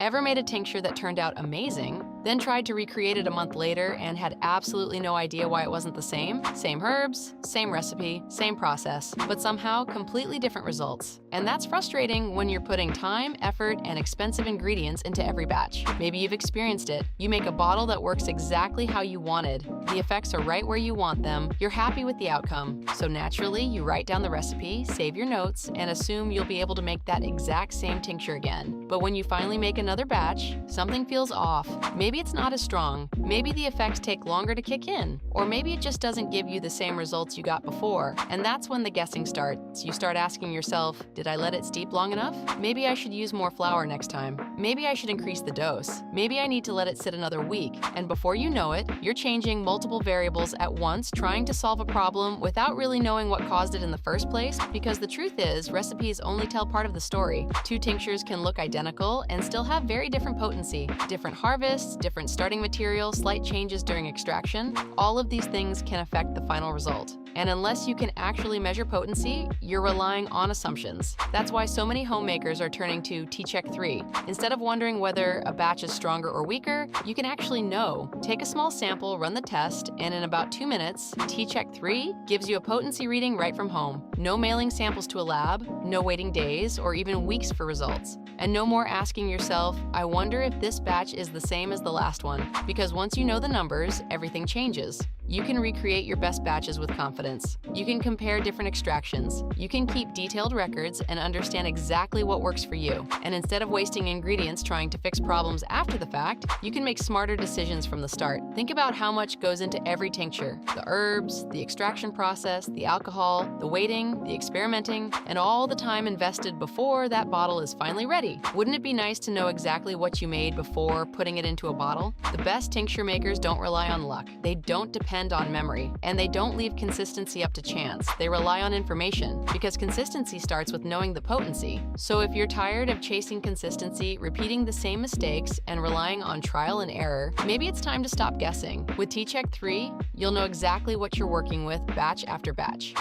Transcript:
Ever made a tincture that turned out amazing, then tried to recreate it a month later and had absolutely no idea why it wasn't the same? Same herbs, same recipe, same process, but somehow completely different results. And that's frustrating when you're putting time, effort, and expensive ingredients into every batch. Maybe you've experienced it. You make a bottle that works exactly how you wanted. The effects are right where you want them. You're happy with the outcome. So naturally, you write down the recipe, save your notes, and assume you'll be able to make that exact same tincture again. But when you finally make another batch, something feels off. Maybe it's not as strong. Maybe the effects take longer to kick in. Or maybe it just doesn't give you the same results you got before. And that's when the guessing starts. You start asking yourself, did I let it steep long enough? Maybe I should use more flour next time. Maybe I should increase the dose. Maybe I need to let it sit another week. And before you know it, you're changing multiple variables at once, trying to solve a problem without really knowing what caused it in the first place, because the truth is, recipes only tell part of the story. Two tinctures can look identical and still have very different potency, different harvests, different starting material, slight changes during extraction. All of these things can affect the final result. And unless you can actually measure potency, you're relying on assumptions. That's why so many homemakers are turning to tCheck 3. Instead of wondering whether a batch is stronger or weaker, you can actually know. Take a small sample, run the test, and in about 2 minutes, tCheck 3 gives you a potency reading right from home. No mailing samples to a lab, no waiting days or even weeks for results. And no more asking yourself, I wonder if this batch is the same as the last one. Because once you know the numbers, everything changes. You can recreate your best batches with confidence. You can compare different extractions. You can keep detailed records and understand exactly what works for you. And instead of wasting ingredients trying to fix problems after the fact, you can make smarter decisions from the start. Think about how much goes into every tincture: the herbs, the extraction process, the alcohol, the waiting, the experimenting, and all the time invested before that bottle is finally ready. Wouldn't it be nice to know exactly what you made before putting it into a bottle? The best tincture makers don't rely on luck. They don't depend on memory, and they don't leave consistency up to chance. They rely on information, because consistency starts with knowing the potency. So if you're tired of chasing consistency, repeating the same mistakes, and relying on trial and error, maybe it's time to stop guessing. With tCheck 3, you'll know exactly what you're working with batch after batch.